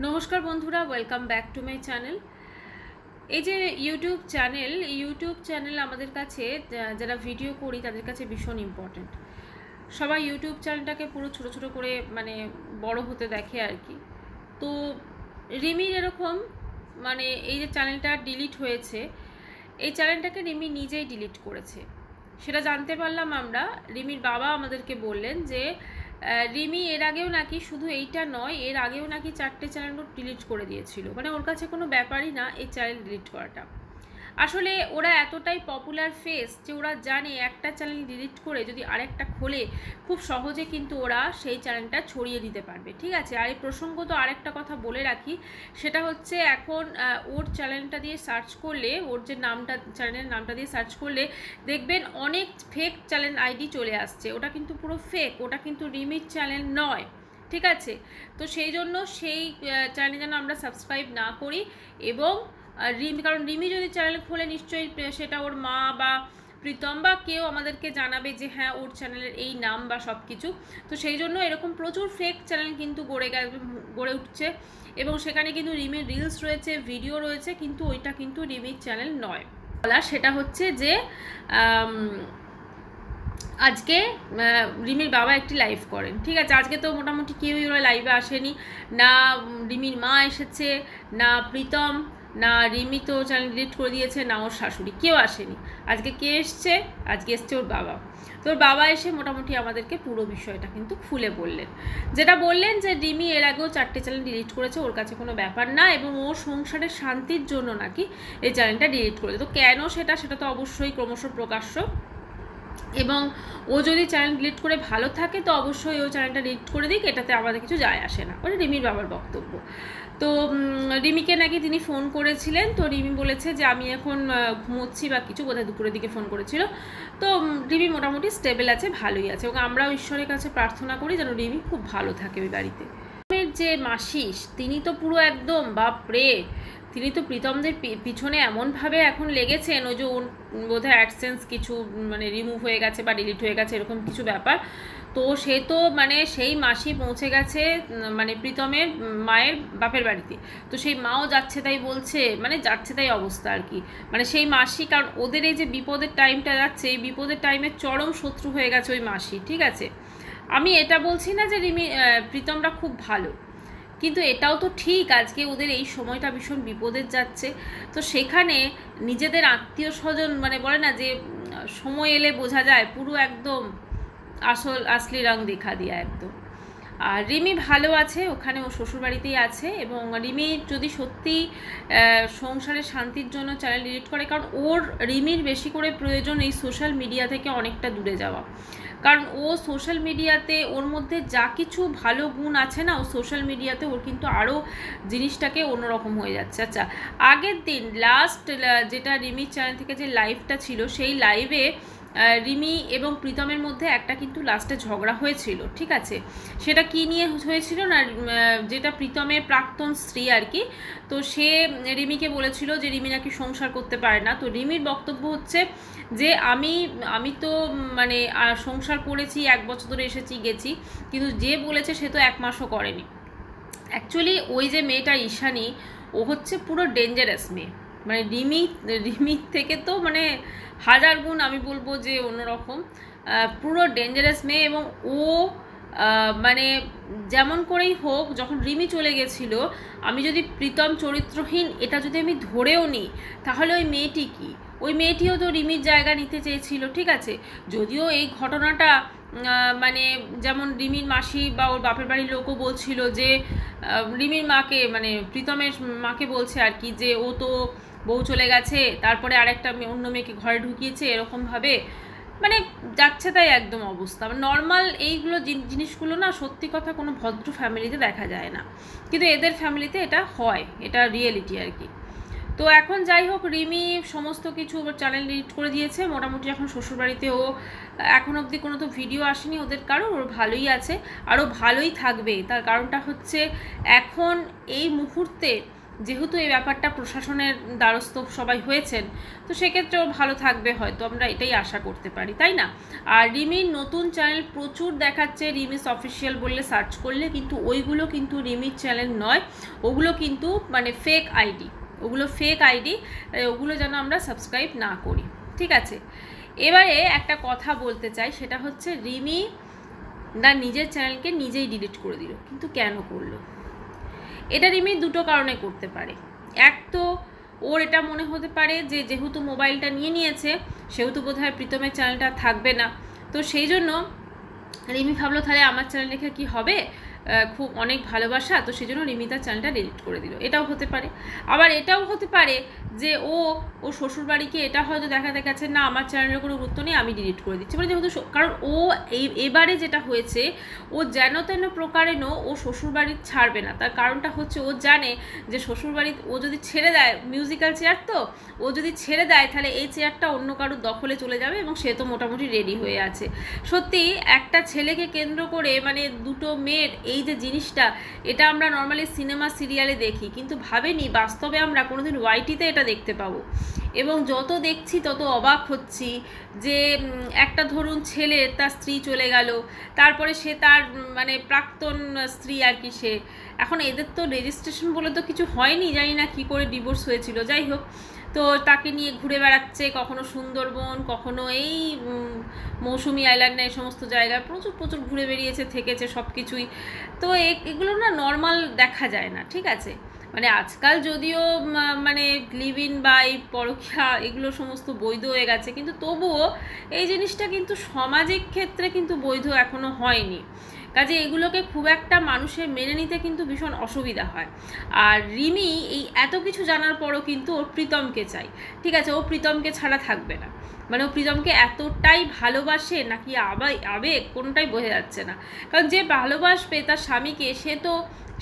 নমস্কার বন্ধুরা, welcome back to my channel. এই যে ইউটিউব চ্যানেল আমাদের কাছে যারা ভিডিও করি তাদের কাছে ভীষণ ইম্পর্ট্যান্ট। সবাই ইউটিউব চ্যানেলটাকে পুরো ছোট ছোট করে মানে বড় হতে দেখে আর কি। তো রিমির এরকম মানে এই যে চ্যানেলটা ডিলিট হয়েছে, এই চ্যানেলটাকে রিমি নিজেই ডিলিট করেছে। সেটা জানতে পারলাম আমরা। রিমির বাবা আমাদেরকে বললেন যে রিমি এর আগেও নাকি, শুধু এইটা নয়, এর আগেও নাকি 4টে চ্যানেল ডিলিট করে দিয়েছিল। মানে ওর কাছে কোনো ব্যাপারই না এই চ্যানেল ডিলিট করাটা। আসলে ওরা এতটাই পপুলার ফেস যে ওরা জানে একটা চ্যানেল ডিলিট করে যদি আরেকটা খোলে খুব সহজে কিন্তু ওরা সেই চ্যানেলটা ছড়িয়ে দিতে পারবে। ঠিক আছে, আর এই প্রসঙ্গত আরেকটা কথা বলে রাখি, সেটা হচ্ছে এখন ওর চ্যানেলটা দিয়ে সার্চ করলে, ওর যে নামটা, চ্যানেলের নামটা দিয়ে সার্চ করলে দেখবেন অনেক ফেক চ্যানেল আইডি চলে আসছে। ওটা কিন্তু পুরো ফেক, ওটা কিন্তু রিমির চ্যানেল নয়। ঠিক আছে, তো সেই জন্য সেই চ্যানেলে যেন আমরা সাবস্ক্রাইব না করি। এবং কারণ রিমি যদি চ্যানেল খোলে নিশ্চয়ই সেটা ওর মা বা প্রীতম বা কেউ আমাদেরকে জানাবে যে হ্যাঁ ওর চ্যানেলের এই নাম বা সব কিছু। তো সেই জন্য এরকম প্রচুর ফেক চ্যানেল কিন্তু গড়ে উঠছে এবং সেখানে কিন্তু রিমির রিলস রয়েছে, ভিডিও রয়েছে, কিন্তু ওইটা কিন্তু রিমির চ্যানেল নয়। সেটা হচ্ছে যে আজকে রিমির বাবা একটি লাইভ করেন। ঠিক আছে, আজকে তো মোটামুটি কেউই ওরা লাইভে আসেনি, না রিমির মা এসেছে, না প্রীতম, না রিমি তো চ্যানেল ডিলিট করে দিয়েছে, না ওর শাশুড়ি, কেউ আসেনি। আজকে কে এসছে? আজকে এসছে ওর বাবা। তো ওর বাবা এসে মোটামুটি আমাদেরকে পুরো বিষয়টা কিন্তু খুলে বললেন। যেটা বললেন যে রিমি এর আগেও 4টে চ্যানেল ডিলিট করেছে, ওর কাছে কোনো ব্যাপার না, এবং ওর সংসারের শান্তির জন্য নাকি এই চ্যানেলটা ডিলিট করেছে। তো কেন সেটা তো অবশ্যই ক্রমশ প্রকাশ্য, এবং ও যদি চ্যানেল ডিলিট করে ভালো থাকে তো অবশ্যই ও চ্যানেলটা ডিলিট করে দিক, এটাতে আমাদের কিছু যায় আসে না। ওটা রিমির বাবার বক্তব্য। তো রিমিকে নাকি তিনি ফোন করেছিলেন, তো রিমি বলেছে যে আমি এখন ঘুমোচ্ছি বা কিছু, বোধহয় দুপুরের দিকে ফোন করেছিল। তো রিমি মোটামুটি স্টেবল আছে, ভালোই আছে, এবং আমরাও ঈশ্বরের কাছে প্রার্থনা করি যেন রিমি খুব ভালো থাকে ওই বাড়িতে। যে মাসিস, তিনি তো পুরো একদম বাপরে, তিনি তো প্রীতমদের পিছনে এমনভাবে এখন লেগেছেন, ওই যে বোধহয় অ্যাডসেন্স কিছু মানে রিমুভ হয়ে গেছে বা ডিলিট হয়ে গেছে এরকম কিছু ব্যাপার। তো সে তো মানে সেই মাসি পৌঁছে গেছে মানে প্রীতমের মায়ের বাপের বাড়িতে। তো সেই মাও যাচ্ছে তাই বলছে, মানে যাচ্ছে তাই অবস্থা আর কি। মানে সেই মাসি, কারণ ওদের এই যে বিপদের টাইমটা যাচ্ছে, এই বিপদের টাইমে চরম শত্রু হয়ে গেছে ওই মাসি। ঠিক আছে, আমি এটা বলছি না যে প্রীতমরা খুব ভালো, কিন্তু এটাও তো ঠিক আজকে ওদের এই সময়টা ভীষণ বিপদের যাচ্ছে। তো সেখানে নিজেদের আত্মীয় স্বজন, মানে বলে না যে সময় এলে বোঝা যায়, পুরো একদম আসলি রং দেখা দিয়া একদম। আর রিমি ভালো আছে, ওখানে ও শ্বশুরবাড়িতেই আছে, এবং রিমি যদি সত্যি সংসারের শান্তির জন্য চ্যানেল ডিলিট করে, কারণ রিমির বেশি করে প্রয়োজন এই সোশ্যাল মিডিয়া থেকে অনেকটা দূরে যাওয়া। কারণ ও সোশ্যাল মিডিয়াতে ওর মধ্যে যা কিছু ভালো গুণ আছে না, ও সোশ্যাল মিডিয়াতে ওর কিন্তু আরও জিনিসটাকে অন্যরকম হয়ে যাচ্ছে। আচ্ছা, আগের দিন লাস্ট যেটা রিমির চ্যানেল থেকে যে লাইভটা ছিল, সেই লাইভে রিমি এবং প্রীতমের মধ্যে একটা কিন্তু লাস্টে ঝগড়া হয়েছিল। ঠিক আছে, সেটা কি নিয়ে হয়েছিল না, যেটা প্রীতমের প্রাক্তন স্ত্রী আর কি, তো সে রিমিকে বলেছিল যে রিমি নাকি সংসার করতে পারে না। তো রিমির বক্তব্য হচ্ছে যে আমি তো মানে সংসার করেছি, 1 বছর ধরে এসেছি গেছি, কিন্তু যে বলেছে সে তো 1 মাসও করেনি। অ্যাকচুয়ালি ওই যে মেয়েটা ঈশানী, ও হচ্ছে পুরো ডেঞ্জারাস মেয়ে, মানে রিমির থেকে তো মানে 1000 গুণ আমি বলবো যে অন্যরকম, পুরো ডেঞ্জারাস মেয়ে। এবং ও মানে যেমন করেই হোক, যখন রিমি চলে গেছিলো, আমি যদি প্রীতম চরিত্রহীন এটা যদি আমি ধরেও নিই, তাহলে ওই মেয়েটি কি, ওই মেয়েটিও তো রিমির জায়গা নিতে চেয়েছিল। ঠিক আছে, যদিও এই ঘটনাটা মানে যেমন রিমির মাসি বা ওর বাপের বাড়ির লোকও বলছিল যে রিমির মাকে, মানে প্রীতমের মাকে বলছে আর কি, যে ও তো বউ চলে গেছে, তারপরে আরেকটা অন্য মেয়েকে ঘরে ঢুকিয়েছে, এরকমভাবে মানে যাচ্ছে তাই একদম অবস্থা। নর্মাল এইগুলো জিনিসগুলো না সত্যি কথা কোনো ভদ্র ফ্যামিলিতে দেখা যায় না, কিন্তু এদের ফ্যামিলিতে এটা হয়, এটা রিয়েলিটি আর কি। তো এখন যাই হোক, রিমি সমস্ত কিছু চ্যানেল ডিলিট করে দিয়েছে মোটামুটি। এখন শ্বশুরবাড়িতে ও এখন অবধি কোনো তো ভিডিও আসেনি ওদের কারো, ওর ভালোই আছে, আরও ভালোই থাকবে। তার কারণটা হচ্ছে এখন এই মুহূর্তে যেহেতু এই ব্যাপারটা প্রশাসনের দ্বারস্থ সবাই হয়েছেন, তো সেক্ষেত্রেও ভালো থাকবে হয়তো, আমরা এটাই আশা করতে পারি, তাই না? আর রিমির নতুন চ্যানেল প্রচুর দেখাচ্ছে, রিমিস অফিসিয়াল বললে সার্চ করলে, কিন্তু ওইগুলো কিন্তু রিমির চ্যানেল নয়, ওগুলো কিন্তু মানে ফেক আইডি, ওগুলো ফেক আইডি, ওগুলো যেন আমরা সাবস্ক্রাইব না করি, ঠিক আছে? এবারে একটা কথা বলতে চাই, সেটা হচ্ছে রিমি না নিজের চ্যানেলকে নিজেই ডিলিট করে দিল, কিন্তু কেন করলো? এটা রিমি দুটো কারণে করতে পারে। এক তো ওর এটা মনে হতে পারে যে যেহেতু মোবাইলটা নিয়ে নিয়েছে সেহেতু বোধহয় প্রীতমের চ্যানেলটা থাকবে না, তো সেই জন্য রিমি ভাবলো তাহলে আমার চ্যানেল রেখে কী হবে, খুব অনেক ভালোবাসা, তো সেই জন্য রিমি তার চ্যানেলটা ডিলিট করে দিল, এটাও হতে পারে। আবার এটাও হতে পারে যে ও শ্বশুরবাড়িকে এটা হয়তো দেখাতে গেছে না আমার চ্যানেলের কোনো গুরুত্ব নেই, আমি ডিলিট করে দিচ্ছি, মানে যেহেতু কারণ ও এবারে যেটা হয়েছে ও যেন তেন প্রকারেণ ও শ্বশুরবাড়ি ছাড়বে না, তার কারণটা হচ্ছে ও জানে যে শ্বশুরবাড়ি ও যদি ছেড়ে দেয়, মিউজিক্যাল চেয়ার তো, ও যদি ছেড়ে দেয় তাহলে এই চেয়ারটা অন্য কারোর দখলে চলে যাবে, এবং সে তো মোটামুটি রেডি হয়ে আছে। সত্যি একটা ছেলেকে কেন্দ্র করে মানে দুটো মেয়ের এই যে জিনিসটা, এটা আমরা নর্মালি সিনেমা সিরিয়ালে দেখি, কিন্তু ভাবেনি বাস্তবে আমরা কোনোদিন ওয়াইটিতে এটা দেখতে পাবো। এবং যত দেখছি তত অবাক হচ্ছি যে একটা ধরুন ছেলে, তার স্ত্রী চলে গেল, তারপরে সে তার মানে প্রাক্তন স্ত্রী আর কি, সে এখন এদের তো রেজিস্ট্রেশন বলে তো কিছু হয়নি, জানি না কী করে ডিভোর্স হয়েছিল, যাই হোক, তো তাকে নিয়ে ঘুরে বেড়াচ্ছে, কখনো সুন্দরবন, কখনো এই মৌসুমি আইল্যান্ড, এই সমস্ত জায়গায় প্রচুর ঘুরে বেরিয়েছে, থেকেছে সব কিছুই। তো এগুলো না নর্মাল দেখা যায় না, ঠিক আছে? মানে আজকাল যদিও মানে লিভ ইন বা এই পরকীয়া এগুলো সমস্ত বৈধ হয়ে গেছে, কিন্তু তবুও এই জিনিসটা কিন্তু সামাজিক ক্ষেত্রে কিন্তু বৈধ এখনো হয়নি, কাজে এগুলোকে খুব একটা মানুষের মেনে নিতে কিন্তু ভীষণ অসুবিধা হয়। আর রিমি এই এত কিছু জানার পরও কিন্তু ওর প্রীতমকে চাই, ঠিক আছে? ও প্রীতমকে ছাড়া থাকবে না, মানে ও প্রীতমকে এতটাই ভালোবাসে নাকি আবেগ কোনোটাই বোঝা যাচ্ছে না। কারণ যে ভালোবাসবে তার স্বামীকে, সে তো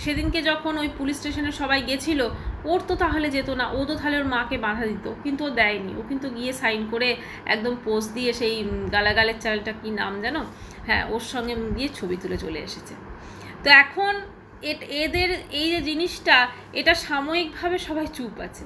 সেদিনকে যখন ওই পুলিশ স্টেশনে সবাই গেছিলো, ওর তো তাহলে যেত না, ও তো তাহলে ওর মাকে বাধা দিত, কিন্তু ও দেয়নি, ও কিন্তু গিয়ে সাইন করে একদম পোস্ট দিয়ে সেই গালাগালের চ্যানেলটা কি নাম জানো, হ্যাঁ, ওর সঙ্গে গিয়ে ছবি তুলে চলে এসেছে। তো এখন এদের এই যে জিনিসটা, এটা সাময়িকভাবে সবাই চুপ আছে,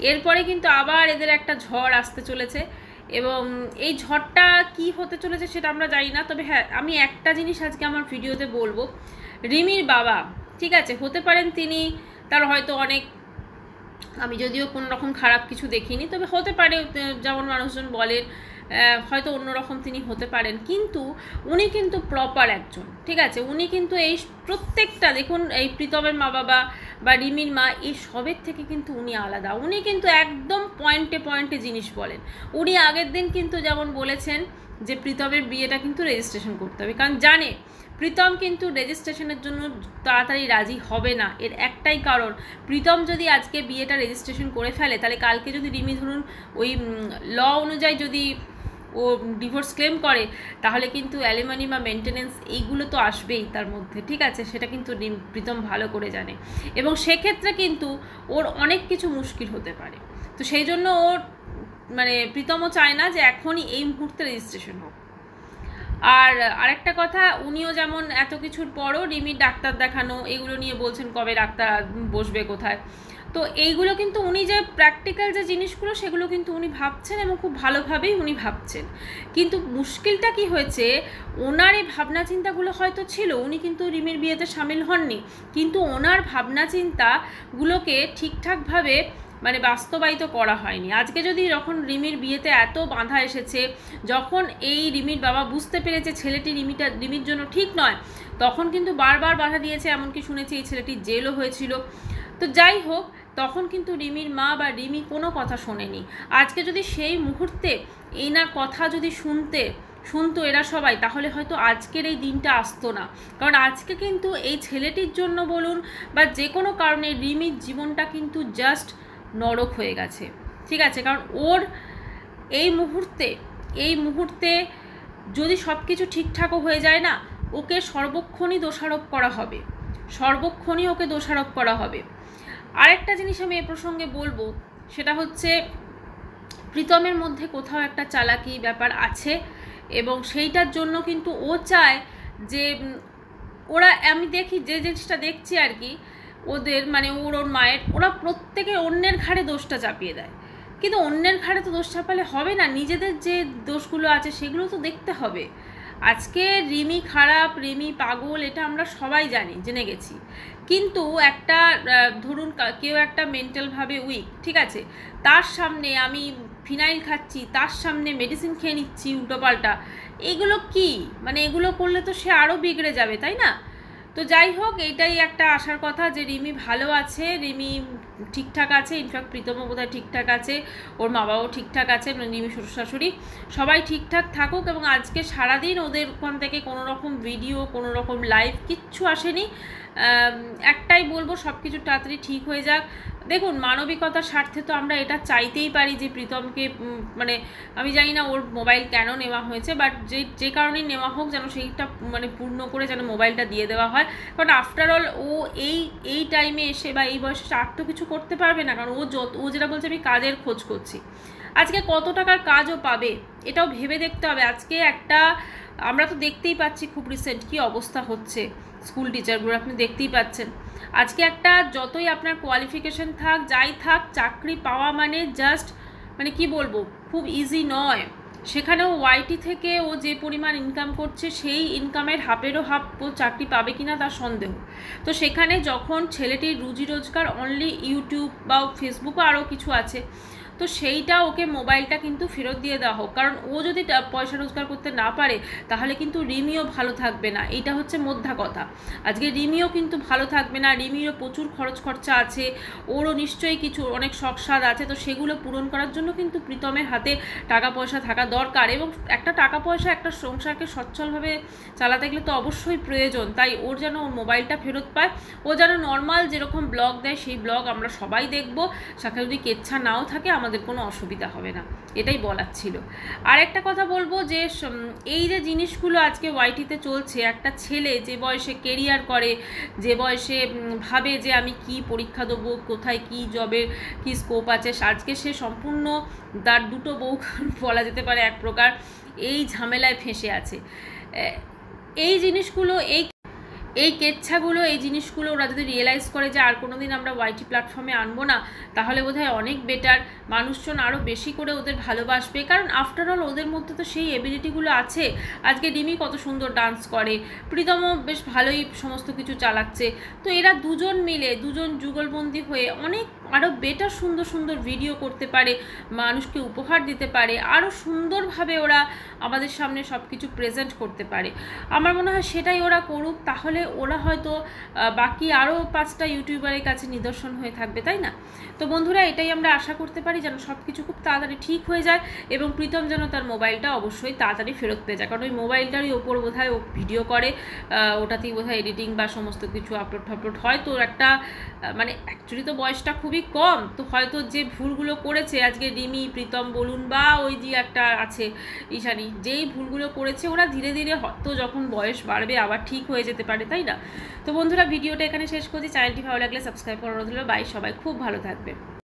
এরপরে কিন্তু আবার এদের একটা ঝড় আসতে চলেছে, এবং এই ঝড়টা কি হতে চলেছে সেটা আমরা জানি না। তবে হ্যাঁ, আমি একটা জিনিস আজকে আমার ভিডিওতে বলবো, রিমির বাবা, ঠিক আছে, হতে পারেন তিনি, তার হয়তো অনেক, আমি যদিও কোনো রকম খারাপ কিছু দেখিনি, তবে হতে পারে যেমন মানুষজন বলেন হয়তো অন্যরকম তিনি হতে পারেন, কিন্তু উনি কিন্তু প্রপার একজন, ঠিক আছে? উনি কিন্তু এই প্রত্যেকটা দেখুন, এই প্রীতমের মা বাবা বা রিমির মা, এই সবের থেকে কিন্তু উনি আলাদা, উনি কিন্তু একদম পয়েন্টে জিনিস বলেন। উনি আগের দিন কিন্তু যেমন বলেছেন যে প্রীতমের বিয়েটা কিন্তু রেজিস্ট্রেশন করতে হবে, কারণ জানে প্রীতম কিন্তু রেজিস্ট্রেশনের জন্য তাড়াতাড়ি রাজি হবে না, এর একটাই কারণ, প্রীতম যদি আজকে বিয়েটা রেজিস্ট্রেশন করে ফেলে, তাহলে কালকে যদি রিমি ধরুন ওই ল অনুযায়ী যদি ও ডিভোর্স ক্লেম করে, তাহলে কিন্তু অ্যালিমানি বা মেনটেনেন্স এইগুলো তো আসবেই তার মধ্যে, ঠিক আছে? সেটা কিন্তু প্রীতম ভালো করে জানে, এবং সেক্ষেত্রে কিন্তু ওর অনেক কিছু মুশকিল হতে পারে। তো সেই জন্য ওর মানে প্রীতমও চায় না যে এখনই এই মুহূর্তে রেজিস্ট্রেশন হোক। আর আরেকটা কথা, উনিও যেমন এত কিছুর পরও রিমির ডাক্তার দেখানো এগুলো নিয়ে বলছেন কবে ডাক্তার বসবে কোথায়, তো এইগুলো কিন্তু উনি যে প্র্যাকটিক্যাল যে জিনিসগুলো সেগুলো কিন্তু উনি ভাবছেন, এবং খুব ভালোভাবেই উনি ভাবছেন। কিন্তু মুশকিলটা কি হয়েছে, ওনার এই ভাবনা চিন্তাগুলো হয়তো ছিল, উনি কিন্তু রিমির বিয়েতে সামিল হননি, কিন্তু ওনার ভাবনা চিন্তাগুলোকে ঠিকঠাকভাবে মানে বাস্তবায়িত করা হয়নি। আজকে যদি যখন রিমির বিয়েতে এত বাধা এসেছে, যখন এই রিমির বাবা বুঝতে পেরেছে ছেলেটি রিমির জন্য ঠিক নয়, তখন কিন্তু বারবার বাধা দিয়েছে, এমনকি শুনেছি এই ছেলেটির জেলও হয়েছিল। তো যাই হোক, তখন কিন্তু রিমির মা বা রিমি কোনো কথা শোনেনি। আজকে যদি সেই মুহূর্তে এনার কথা যদি শুনতো এরা সবাই, তাহলে হয়তো আজকের এই দিনটা আসতো না। কারণ আজকে কিন্তু এই ছেলেটির জন্য বলুন বা যে কোনো কারণে রিমির জীবনটা কিন্তু জাস্ট নরক হয়ে গেছে, ঠিক আছে? কারণ ওর এই মুহূর্তে যদি সব কিছু ঠিকঠাকও হয়ে যায় না, ওকে সর্বক্ষণই দোষারোপ করা হবে। আরেকটা জিনিস আমি এ প্রসঙ্গে বলবো, সেটা হচ্ছে প্রীতমের মধ্যে কোথাও একটা চালাকি ব্যাপার আছে, এবং সেইটার জন্য কিন্তু ও চায় যে ওরা, আমি দেখি যে জিনিসটা দেখছি আর কি, ওদের মানে ওর মায়ের, ওরা প্রত্যেকে অন্যের ঘাড়ে দোষটা চাপিয়ে দেয়। কিন্তু অন্যের ঘাড়ে তো দোষ চাপালে হবে না, নিজেদের যে দোষগুলো আছে সেগুলো তো দেখতে হবে। আজকে রিমি খারাপ, রিমি পাগল, এটা আমরা সবাই জেনে গেছি। কিন্তু একটা ধরুন কেউ একটা মেন্টালভাবে উইক, ঠিক আছে, তার সামনে আমি ফিনাইল খাচ্ছি, তার সামনে মেডিসিন খেয়ে নিচ্ছি উল্টোপাল্টা, এগুলো কি মানে এগুলো করলে তো সে আরও বিগড়ে যাবে, তাই না? তো যাই হোক, এইটাই একটা আশার কথা যে রিমি ভালো আছে, রিমি ঠিকঠাক আছে, ইনফ্যাক্ট প্রীতমও বোধহয় ঠিকঠাক আছে, ওর মা বাবাও ঠিকঠাক আছে, রিমি শ্বশুর শাশুড়ি সবাই ঠিকঠাক থাকুক। এবং আজকে সারাদিন ওদের ওখান থেকে কোনো রকম ভিডিও, কোনো রকম লাইভ কিচ্ছু আসেনি। একটাই বলবো, সব কিছু তাড়াতাড়ি ঠিক হয়ে যাক। দেখুন, মানবিকতার স্বার্থে তো আমরা এটা চাইতেই পারি যে প্রীতমকে মানে আমি জানি না ওর মোবাইল কেন নেওয়া হয়েছে, বাট যে কারণেই নেওয়া হোক যেন সেইটা মানে পূর্ণ করে যেন মোবাইলটা দিয়ে দেওয়া হয়। কারণ আফটারঅল ও এই টাইমে এসে বা এই বয়সে আর তো কিছু করতে পারবে না, কারণ ও যেটা বলছে আমি কাজের খোঁজ করছি। আজকে কত টাকার কাজও পাবে এটাও ভেবে দেখতে হবে। আজকে একটা আমরা তো দেখতেই পাচ্ছি খুব রিসেন্ট কি অবস্থা হচ্ছে স্কুল টিচারগুলো, আপনি দেখতেই পাচ্ছেন। আজকে একটা যতই আপনার কোয়ালিফিকেশন থাক, যাই থাক, চাকরি পাওয়া মানে জাস্ট মানে কি বলবো, খুব ইজি নয়। সেখানেও ওয়াইটি থেকে ও যে পরিমাণ ইনকাম করছে সেই ইনকামের হাফেরও হাফ ও চাকরি পাবে কিনা তার সন্দেহ। তো সেখানে যখন ছেলেটির রুজি রোজগার অনলি ইউটিউব বা ফেসবুকও আরও কিছু আছে, তো সেইটা ওকে মোবাইলটা কিন্তু ফেরত দিয়ে দেওয়া হোক। কারণ ও যদি পয়সা রোজগার করতে না পারে তাহলে কিন্তু রিমিও ভালো থাকবে না, এইটা হচ্ছে মোদ্দা কথা। আজকে রিমিও কিন্তু ভালো থাকবে না, রিমিরও প্রচুর খরচ খরচা আছে, ওরও নিশ্চয়ই কিছু অনেক শখ স্বাদ আছে। তো সেগুলো পূরণ করার জন্য কিন্তু প্রীতমের হাতে টাকা পয়সা থাকা দরকার। এবং একটা টাকা পয়সা একটা সংসারকে সচ্ছলভাবে চালাতে গেলে তো অবশ্যই প্রয়োজন। তাই ওর যেন ওর মোবাইলটা ফেরত পায়, ও যেন নর্মাল যেরকম ব্লগ দেয় সেই ব্লগ আমরা সবাই দেখবো। সাথে যদি কেচ্ছা নাও থাকে আমাদের কোনো অসুবিধা হবে না, এটাই বলার ছিল। আর একটা কথা বলবো যে এই যে জিনিসগুলো আজকে ওয়াইটিতে চলছে, একটা ছেলে যে বয়সে কেরিয়ার করে, যে বয়সে ভাবে যে আমি কি পরীক্ষা দেবো, কোথায় কি জবের কি স্কোপ আছে, আজকে সে সম্পূর্ণ তার দুটো বউ বলা যেতে পারে এক প্রকার এই ঝামেলায় ফেঁসে আছে। এই জিনিসগুলো এই কেচ্ছাগুলো এই জিনিসগুলো ওরা যদি রিয়েলাইজ করে যে আর কোনো দিন আমরা ওয়াইটি প্ল্যাটফর্মে আনবো না, তাহলে বোধহয় অনেক বেটার, মানুষজন আরও বেশি করে ওদের ভালোবাসবে। কারণ আফটারঅল ওদের মধ্যে তো সেই এবিলিটিগুলো আছে। আজকে রিমি কত সুন্দর ডান্স করে, প্রীতমও বেশ ভালোই সমস্ত কিছু চালাচ্ছে। তো এরা দুজন মিলে দুজন যুগলবন্দি হয়ে অনেক আরও বেটার সুন্দর সুন্দর ভিডিও করতে পারে, মানুষকে উপহার দিতে পারে, আরও সুন্দরভাবে ওরা আমাদের সামনে সব কিছু প্রেজেন্ট করতে পারে। আমার মনে হয় সেটাই ওরা করুক, তাহলে ওরা হয়তো বাকি আরও 5টা ইউটিউবারের কাছে নিদর্শন হয়ে থাকবে, তাই না? তো বন্ধুরা, এটাই আমরা আশা করতে পারি যেন সব কিছু খুব তাড়াতাড়ি ঠিক হয়ে যায় এবং প্রীতম যেন তার মোবাইলটা অবশ্যই তাড়াতাড়ি ফেরত পেয়ে যায়। কারণ ওই মোবাইলটারই ওপর বোধহয় ও ভিডিও করে, ওটাতেই বোধহয় এডিটিং বা সমস্ত কিছু আপলোড হয়। তো একটা মানে অ্যাকচুয়ালি তো বয়সটা খুবই কম, তো হয়তো যে ভুলগুলো করেছে আজকে রিমি, প্রীতম বলুন বা ওই যে একটা আছে ঈশানী, যেই ভুলগুলো করেছে ওরা ধীরে ধীরে হয়তো যখন বয়স বাড়বে আবার ঠিক হয়ে যেতে পারে, তাই না? তো বন্ধুরা, ভিডিওটা এখানে শেষ করছি। চ্যানেলটি ভালো লাগলে সাবস্ক্রাইব করার অনুরোধ রইল। বাই, সবাই খুব ভালো থাকবে।